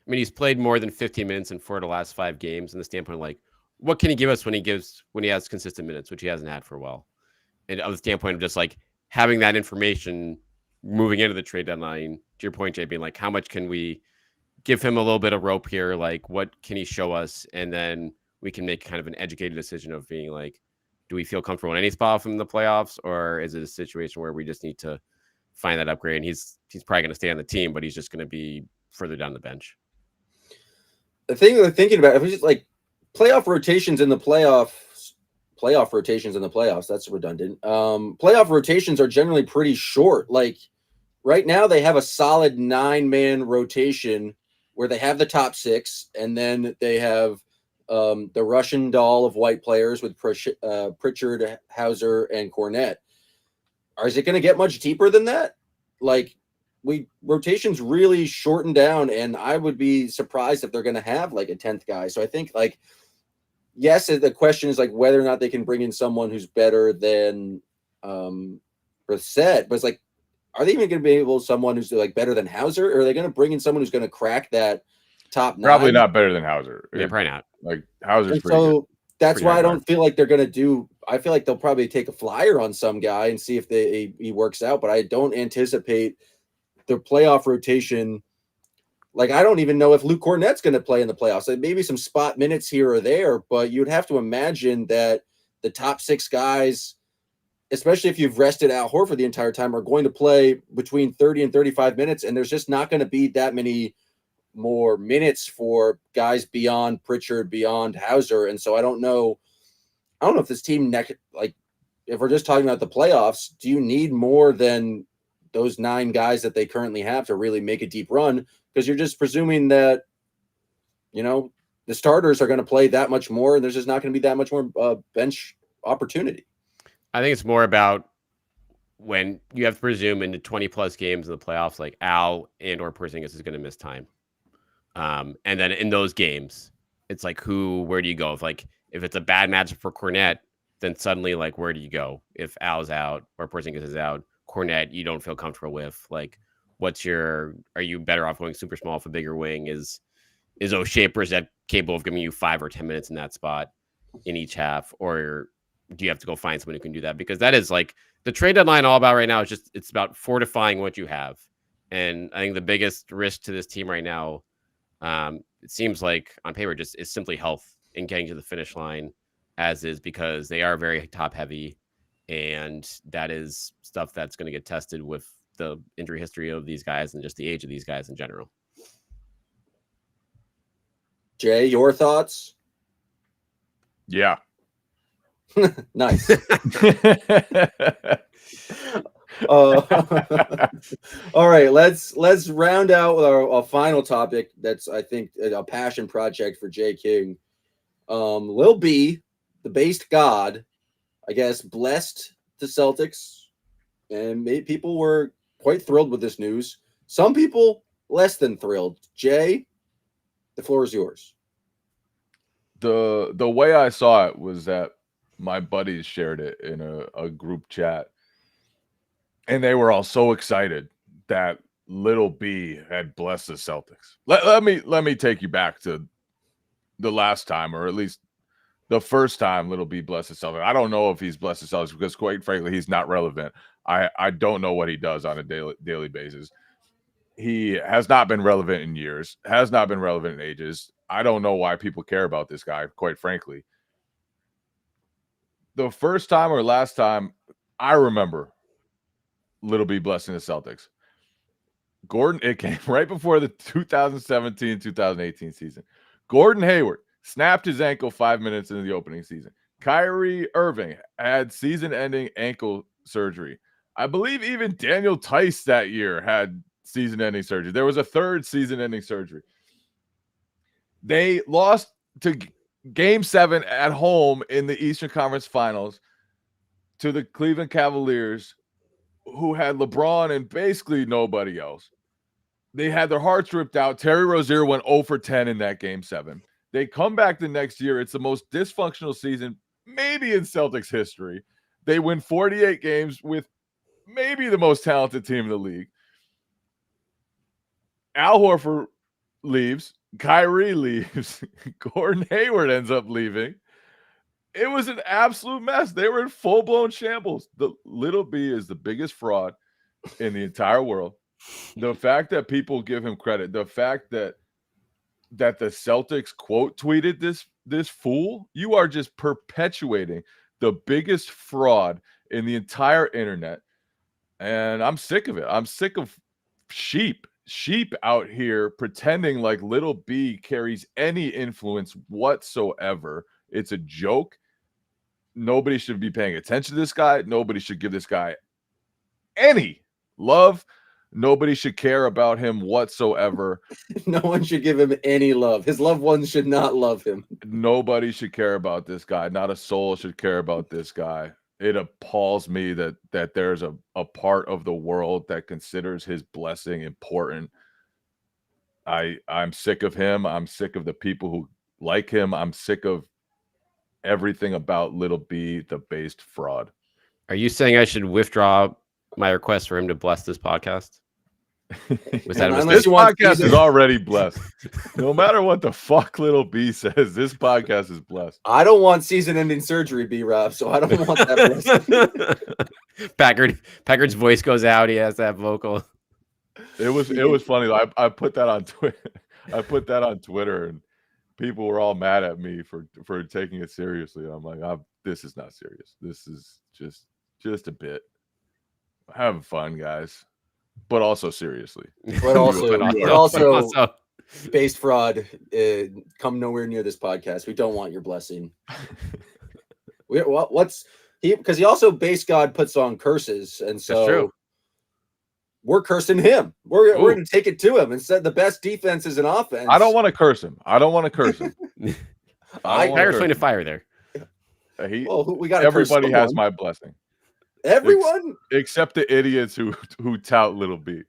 he's played more than 15 minutes in 4 of the last 5 games, and the standpoint what can he give us when he has consistent minutes, which he hasn't had for a while. And on the standpoint of just having that information moving into the trade deadline, to your point, Jay, being how much can we give him a little bit of rope here? What can he show us? And then we can make kind of an educated decision of being do we feel comfortable in any spot from the playoffs, or is it a situation where we just need to find that upgrade? And he's probably going to stay on the team, but he's just going to be further down the bench. The thing that I'm thinking about, if it's just playoff rotations in the playoffs, that's redundant. Playoff rotations are generally pretty short. Right now they have a solid 9-man rotation where they have the top 6, and then they have the Russian doll of white players with Pritchard, Hauser, and Cornette. Is it going to get much deeper than that? Rotations really shorten down, and I would be surprised if they're going to have a 10th guy. So I think yes, the question is whether or not they can bring in someone who's better than Brissett, but it's are they even going to be able someone who's better than Hauser, or are they going to bring in someone who's going to crack that top 9? Probably not better than Hauser. Yeah, probably not. Hauser's pretty good. That's why I don't feel like they're going to do. I feel like they'll probably take a flyer on some guy and see if he works out. But I don't anticipate the playoff rotation. I don't even know if Luke Cornett's going to play in the playoffs. Maybe some spot minutes here or there, but you'd have to imagine that the top 6 guys, especially if you've rested Al Horford the entire time, are going to play between 30 and 35 minutes, and there's just not going to be that many more minutes for guys beyond Pritchard, beyond Hauser. And so I don't know if this team if we're just talking about the playoffs, do you need more than those 9 guys that they currently have to really make a deep run? Because you're just presuming that the starters are going to play that much more, and there's just not going to be that much more bench opportunity. I think it's more about when you have to presume into 20 plus games in the playoffs, Al and or Porzingis is going to miss time. And then in those games, it's where do you go? If it's a bad matchup for Cornette, then suddenly where do you go? If Al's out or Porzingis is out, Cornette, you don't feel comfortable with. Are you better off going super small if a bigger wing? Is O'Shea Brissett capable of giving you 5 or 10 minutes in that spot in each half? Or do you have to go find someone who can do that? Because that is the trade deadline all about right now is it's about fortifying what you have. And I think the biggest risk to this team right now, it seems on paper, just is simply health in getting to the finish line, as is, because they are very top heavy, and that is stuff that's going to get tested with the injury history of these guys and just the age of these guys in general. Jay, your thoughts? Yeah. Nice. All right, let's round out our final topic. That's, I think, a passion project for Jay King. Lil B, the based god, I guess, blessed the Celtics, and people were quite thrilled with this news. Some people less than thrilled. Jay, the floor is yours. The way I saw it was that my buddies shared it in a group chat, and they were all so excited that Lil B had blessed the Celtics. Let me take you back to the last time, or at least the first time Lil B blessed the Celtics. I don't know if he's blessed the Celtics because, quite frankly, he's not relevant. I don't know what he does on a daily basis. He has not been relevant in years, has not been relevant in ages. I don't know why people care about this guy, quite frankly. The first time or last time I remember Lil B blessing the Celtics, it came right before the 2017-2018 season. Gordon Hayward snapped his ankle 5 minutes into the opening season. Kyrie Irving had season-ending ankle surgery. I believe even Daniel Tice that year had season-ending surgery. There was a third season-ending surgery. They lost to Game 7 at home in the Eastern Conference Finals to the Cleveland Cavaliers, who had LeBron and basically nobody else. They had their hearts ripped out. Terry Rozier went 0 for 10 in that Game 7. They come back the next year. It's the most dysfunctional season maybe in Celtics history. They win 48 games with maybe the most talented team in the league. Al Horford leaves. Kyrie leaves. Gordon Hayward ends up leaving. It was an absolute mess. They were in full-blown shambles. The Lil B is the biggest fraud in the entire world. The fact that people give him credit, the fact that the Celtics quote tweeted this fool, you are just perpetuating the biggest fraud in the entire internet. And I'm sick of it. I'm sick of sheep out here pretending like Lil B carries any influence whatsoever. It's a joke. Nobody should be paying attention to this guy. Nobody should give this guy any love. Nobody should care about him whatsoever. No one should give him any love. His loved ones should not love him. Nobody should care about this guy. Not a soul should care about this guy. It appalls me that there's a part of the world that considers his blessing important. I'm sick of him. I'm sick of the people who like him. I'm sick of everything about Lil B, the based fraud. Are you saying I should withdraw my request for him to bless this podcast? Was that a mistake? This podcast is already blessed. No matter what the fuck Lil B says, this podcast is blessed. I don't want season-ending surgery, B-Rob, so I don't want that blessing. Packard's voice goes out. He has that vocal. It was funny. I put that on Twitter. I put that on Twitter, and people were all mad at me for taking it seriously. I'm like, this is not serious. This is just a bit. Having fun, guys. But also seriously. But also based fraud, come nowhere near this podcast. We don't want your blessing. Because he also base God puts on curses, and so we're cursing him. We're going to take it to him and said the best defense is an offense. I don't want to curse him. Packard's playing a fire there. We got everybody has my blessing. Everyone except the idiots who tout Lil B.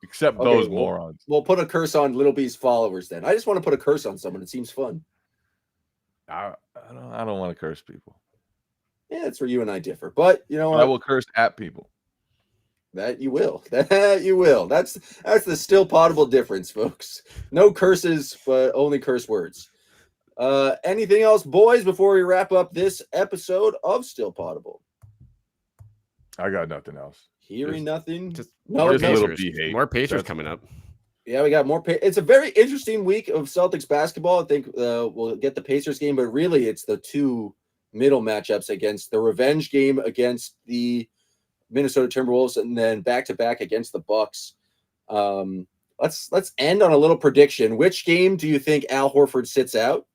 Except those morons. We'll put a curse on Lil B's followers then. I just want to put a curse on someone. It seems fun. I don't want to curse people. Yeah, that's where you and I differ. But you know what? I will curse at people. That you will. That you will. That's the Still Poddable difference, folks. No curses, but only curse words. Anything else, boys, before we wrap up this episode of Still Poddable? I got nothing else. Nothing. More Pacers coming up. Yeah, we got more. It's a very interesting week of Celtics basketball. I think we'll get the Pacers game, but really it's the two middle matchups against the revenge game against the Minnesota Timberwolves, and then back-to-back against the Bucks. Let's end on a little prediction. Which game do you think Al Horford sits out?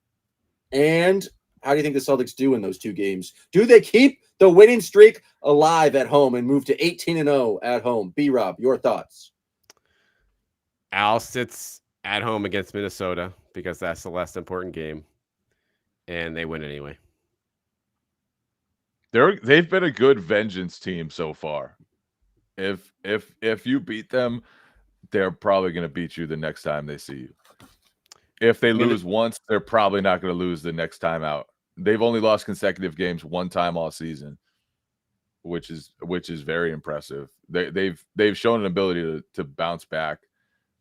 And how do you think the Celtics do in those two games? Do they keep the winning streak alive at home and move to 18-0 at home? B-Rob, your thoughts? Al sits at home against Minnesota because that's the less important game, and they win anyway. They've been a good vengeance team so far. If you beat them, they're probably going to beat you the next time they see you. If they lose once, they're probably not going to lose the next time out. They've only lost consecutive games one time all season, which is very impressive. They've shown an ability to bounce back.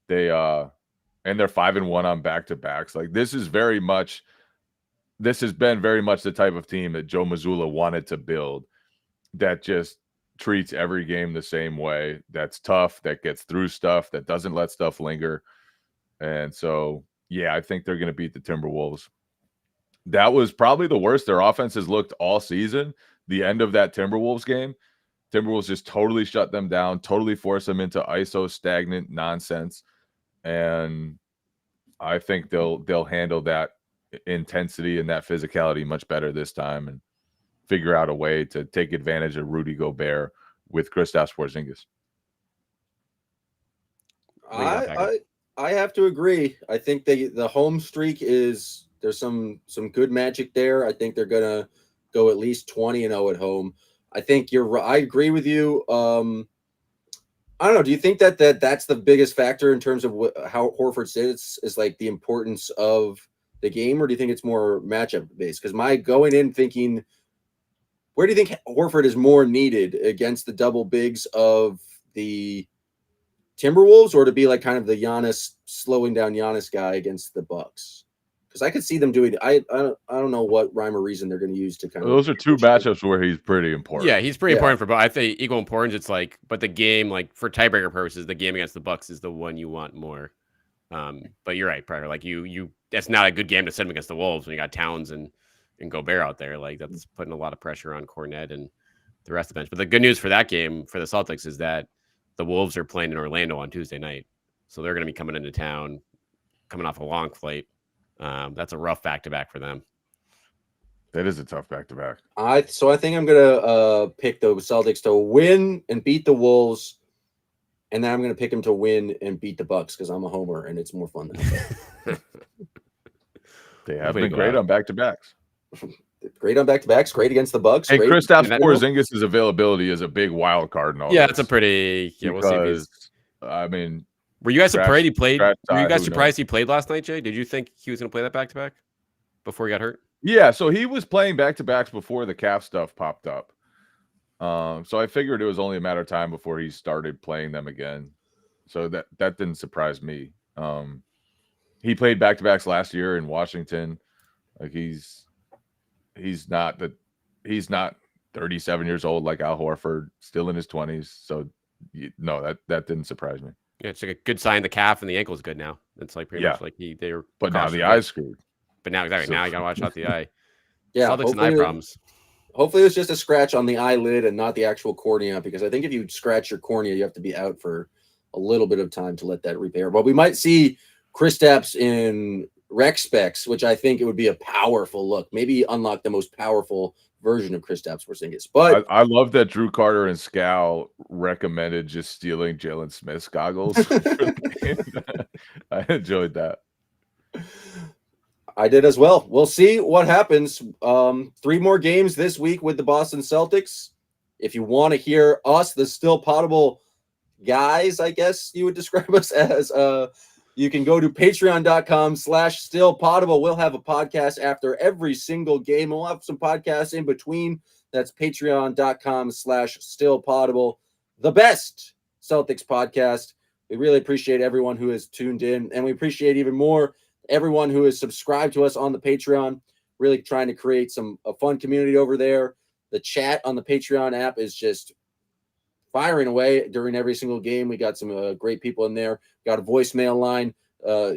And they're 5-1 on back-to-backs. Like this has been very much the type of team that Joe Mazzulla wanted to build, that just treats every game the same way. That's tough, that gets through stuff, that doesn't let stuff linger. And so, yeah, I think they're going to beat the Timberwolves. That was probably the worst their offense has looked all season. The end of that Timberwolves game, Timberwolves just totally shut them down, totally forced them into ISO stagnant nonsense. And I think they'll handle that intensity and that physicality much better this time and figure out a way to take advantage of Rudy Gobert with Kristaps Porzingis. I have to agree. I think the home streak there's some good magic there. I think they're gonna go at least 20-0 at home. I think I agree with you. I don't know. Do you think that's the biggest factor in terms of how Horford sits, is like the importance of the game, or do you think it's more matchup based? Because my going in thinking, where do you think Horford is more needed, against the double bigs of the Timberwolves, or to be like kind of the Giannis, slowing down Giannis guy against the Bucks? Because I could see them doing. I don't know what rhyme or reason they're going to use to kind of. Those are two matchups where he's pretty important. Yeah, he's pretty important for both. I think equal importance. It's like, but the game, like for tiebreaker purposes, the game against the Bucks is the one you want more. But you're right, Prater. Like you, that's not a good game to send him against the Wolves when you got Towns and Gobert out there. Like that's putting a lot of pressure on Cornet and the rest of the bench. But the good news for that game for the Celtics is that the Wolves are playing in Orlando on Tuesday night, so they're going to be coming into town, coming off a long flight. That's a rough back-to-back for them. That is a tough back-to-back. So I think I'm gonna pick the Celtics to win and beat the Wolves, and then I'm gonna pick them to win and beat the Bucks because I'm a homer and it's more fun than They have been great on back-to-backs. Great on back-to-backs. Great against the Bucks. And Kristaps Porzingis' availability is a big wild card in all Yeah, this. it's a pretty. Yeah, we'll see. I mean, were you guys surprised he played? Were you guys who surprised he played last night, Jay? Did you think he was going to play that back-to-back before he got hurt? Yeah, so he was playing back-to-backs before the calf stuff popped up. So I figured it was only a matter of time before he started playing them again. So that didn't surprise me. He played back-to-backs last year in Washington. Like he's not 37 years old like Al Horford, still in his 20s. So no, that didn't surprise me. Yeah, it's like a good sign. The calf and the ankle is good now. It's like pretty much like they were. But now the eye's screwed. But now exactly now you gotta watch out the eye. Yeah, Celtics and eye problems. Hopefully, it was just a scratch on the eyelid and not the actual cornea, because I think if you scratch your cornea, you have to be out for a little bit of time to let that repair. But we might see Kristaps in rec specs, which I think it would be a powerful look. Maybe unlock the most powerful version of Kristaps Porzingis. But I love that Drew Carter and Scal recommended just stealing Jalen Smith's goggles. I enjoyed that. I did as well. We'll see what happens. 3 more games this week with the Boston Celtics. If you want to hear us, the Still Poddable guys, I guess you would describe us as, you can go to patreon.com/stillpoddable. We'll have a podcast after every single game. We'll have some podcasts in between. That's patreon.com/stillpoddable. The best Celtics podcast. We really appreciate everyone who has tuned in, and we appreciate even more everyone who has subscribed to us on the Patreon. Really trying to create a fun community over there. The chat on the Patreon app is just firing away during every single game. We got some great people in there. Got a voicemail line,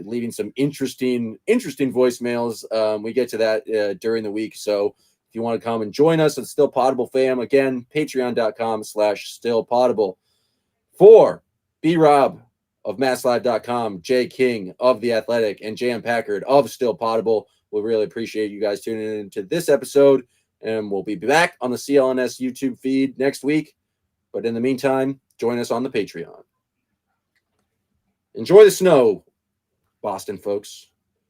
leaving some interesting voicemails. We get to that during the week. So if you want to come and join us at Still Poddable fam, again, patreon.com/stillpoddable. For B-Rob of MassLive.com, Jay King of The Athletic, and Jan Packard of Still Poddable, We'll really appreciate you guys tuning into this episode, and we'll be back on the CLNS YouTube feed next week. But in the meantime, join us on the Patreon. Enjoy the snow, Boston folks.